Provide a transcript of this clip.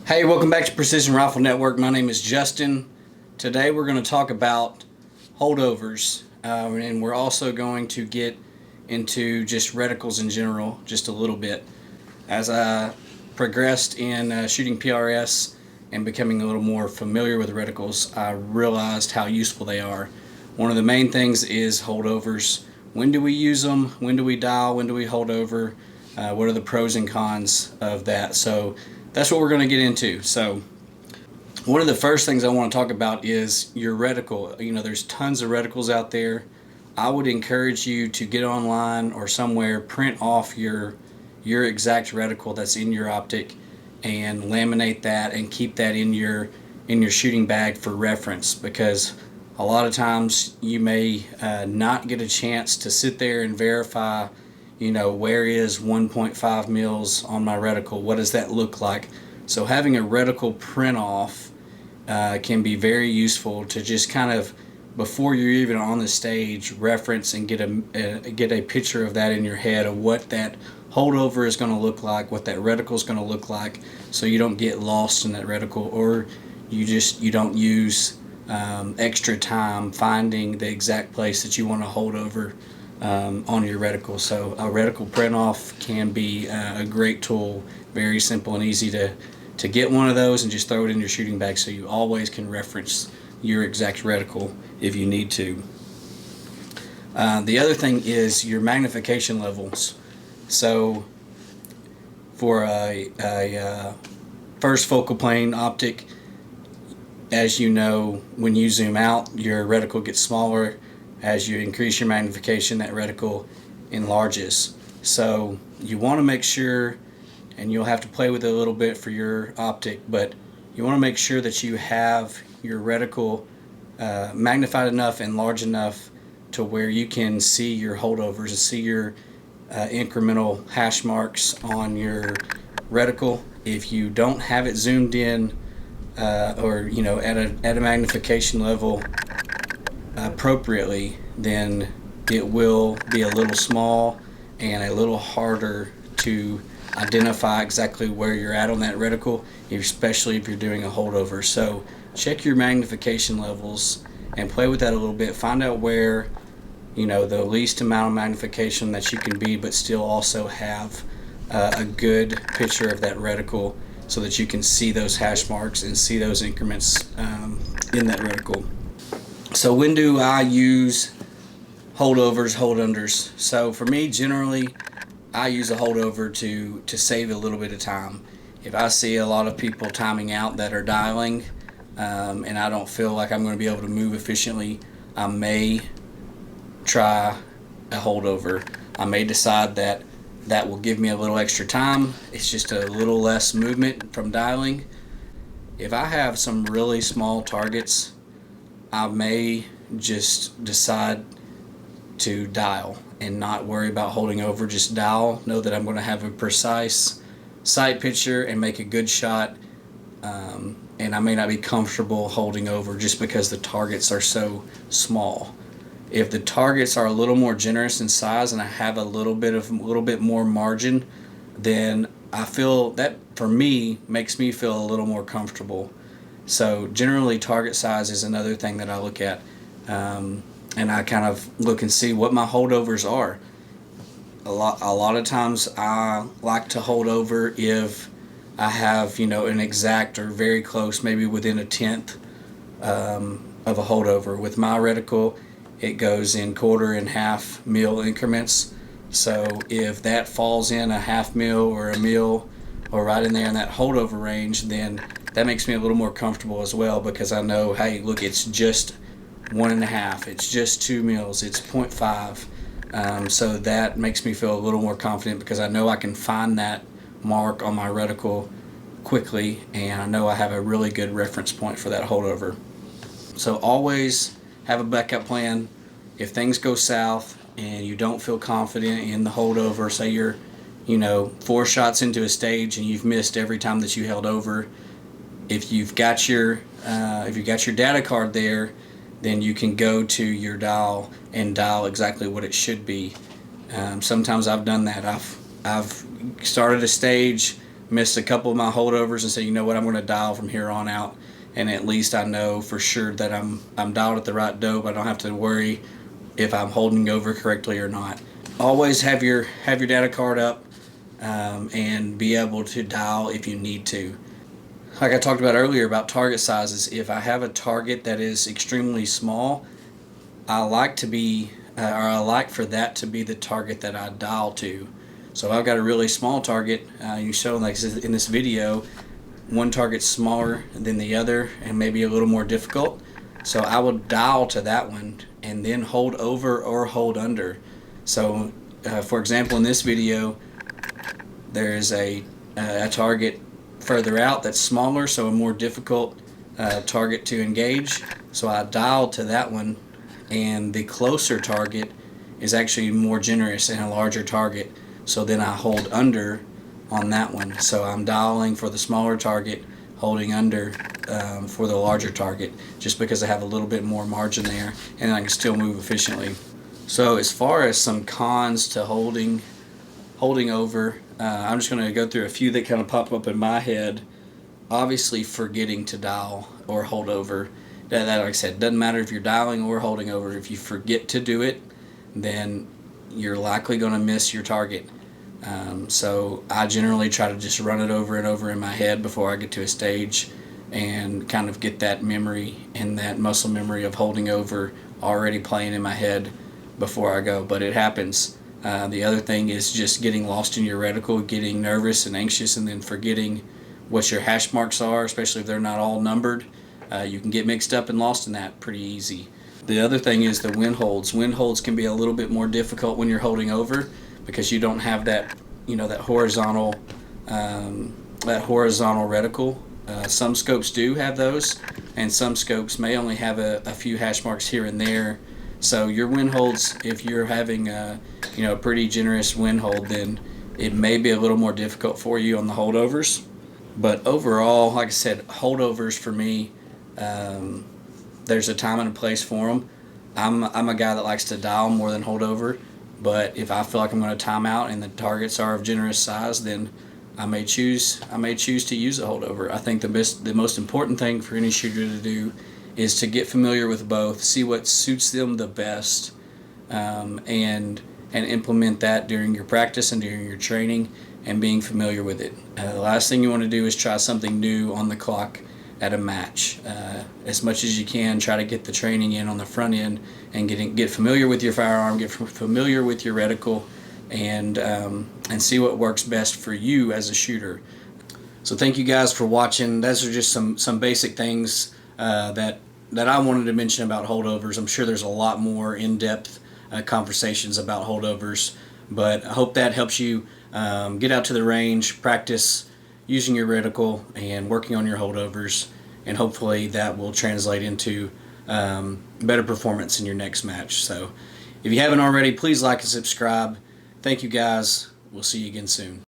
Hey, welcome back to Precision Rifle Network. My name is Justin. Today we're going to talk about holdovers, and we're also going to get into just reticles in general just a little bit. As I progressed in shooting PRS and becoming a little more familiar with reticles, I realized how useful they are. One of the main things is holdovers. When do we use them? When do we dial? When do we hold over? What are the pros and cons of that? So that's what we're going to get into. So one of the first things I want to talk about is your reticle. There's tons of reticles out there. I would encourage you to get online or somewhere, print off your exact reticle that's in your optic and laminate that and keep that in your shooting bag for reference, because a lot of times you may not get a chance to sit there and verify, where is 1.5 mils on my reticle? What does that look like? So having a reticle print off can be very useful to just kind of, before you're even on the stage, reference and get a picture of that in your head of what that holdover is going to look like, what that reticle is going to look like, so you don't get lost in that reticle, or you don't use extra time finding the exact place that you want to hold over on your reticle. So a reticle print off can be a great tool, very simple and easy to get one of those and just throw it in your shooting bag so you always can reference your exact reticle if you need to. The other thing is your magnification levels. So for a first focal plane optic, as you know, when you zoom out, your reticle gets smaller. As you increase your magnification, that reticle enlarges. So you want to make sure, and you'll have to play with it a little bit for your optic, but you want to make sure that you have your reticle magnified enough and large enough to where you can see your holdovers and see your incremental hash marks on your reticle. If you don't have it zoomed in or at a magnification level appropriately, then it will be a little small and a little harder to identify exactly where you're at on that reticle, especially if you're doing a holdover. So check your magnification levels and play with that a little bit. Find out where the least amount of magnification that you can be, but still also have a good picture of that reticle so that you can see those hash marks and see those increments in that reticle. So when do I use holdovers, hold unders? So for me, generally, I use a holdover to save a little bit of time. If I see a lot of people timing out that are dialing, and I don't feel like I'm going to be able to move efficiently, I may try a holdover. I may decide that will give me a little extra time. It's just a little less movement from dialing. If I have some really small targets, I may just decide to dial and not worry about holding over. Just dial, know that I'm going to have a precise sight picture and make a good shot, and I may not be comfortable holding over just because the targets are so small. If the targets are a little more generous in size and I have a little bit more margin, then I feel that, for me, makes me feel a little more comfortable. So generally, target size is another thing that I look at, and I kind of look and see what my holdovers are. A lot of times I like to hold over if I have an exact or very close, maybe within a tenth of a holdover. With my reticle, it goes in quarter and half mil increments. So if that falls in a half mil or a mil or right in there in that holdover range, then that makes me a little more comfortable as well, because I know, hey, look, it's just 1.5, it's just 2 mils, it's 0.5. So that makes me feel a little more confident because I know I can find that mark on my reticle quickly, and I know I have a really good reference point for that holdover. So always have a backup plan. If things go south and you don't feel confident in the holdover, say you're 4 shots into a stage and you've missed every time that you held over, if you've got your data card there, then you can go to your dial and dial exactly what it should be. Sometimes I've done that. I've started a stage, missed a couple of my holdovers and said, you know what, I'm going to dial from here on out, and at least I know for sure that I'm dialed at the right dope. I don't have to worry if I'm holding over correctly or not. Always have your data card up, and be able to dial if you need to. Like I talked about earlier about target sizes, if I have a target that is extremely small, I like for that to be the target that I dial to. So if I've got a really small target, you show like in this video, one target's smaller than the other and maybe a little more difficult. So I will dial to that one and then hold over or hold under. So for example, in this video, there's a target further out that's smaller, so a more difficult target to engage. So I dial to that one, and the closer target is actually more generous and a larger target. So then I hold under on that one. So I'm dialing for the smaller target, holding under for the larger target, just because I have a little bit more margin there, and I can still move efficiently. So as far as some cons to holding over, I'm just going to go through a few that kind of pop up in my head. Obviously, forgetting to dial or hold over. That, like I said, doesn't matter if you're dialing or holding over. If you forget to do it, then you're likely going to miss your target. So I generally try to just run it over and over in my head before I get to a stage, and kind of get that memory and that muscle memory of holding over already playing in my head before I go. But it happens. The other thing is just getting lost in your reticle, getting nervous and anxious, and then forgetting what your hash marks are, especially if they're not all numbered. You can get mixed up and lost in that pretty easy. The other thing is the wind holds. Wind holds can be a little bit more difficult when you're holding over, because you don't have that, that horizontal reticle. Some scopes do have those, and some scopes may only have a few hash marks here and there. So your wind holds, if you're having a pretty generous wind hold, then it may be a little more difficult for you on the holdovers. But overall, like I said, holdovers for me, there's a time and a place for them. I'm a guy that likes to dial more than hold over, but if I feel like I'm going to time out and the targets are of generous size, then I may choose to use a holdover. I think the most important thing for any shooter to do is to get familiar with both, see what suits them the best, and implement that during your practice and during your training, and being familiar with it. The last thing you want to do is try something new on the clock at a match. As much as you can, try to get the training in on the front end and get familiar with your firearm, get familiar with your reticle, and see what works best for you as a shooter. So thank you guys for watching. Those are just some basic things that I wanted to mention about holdovers. I'm sure there's a lot more in-depth conversations about holdovers, but I hope that helps you get out to the range, practice using your reticle and working on your holdovers, and hopefully that will translate into better performance in your next match. So if you haven't already, please like and subscribe. Thank you guys. We'll see you again soon.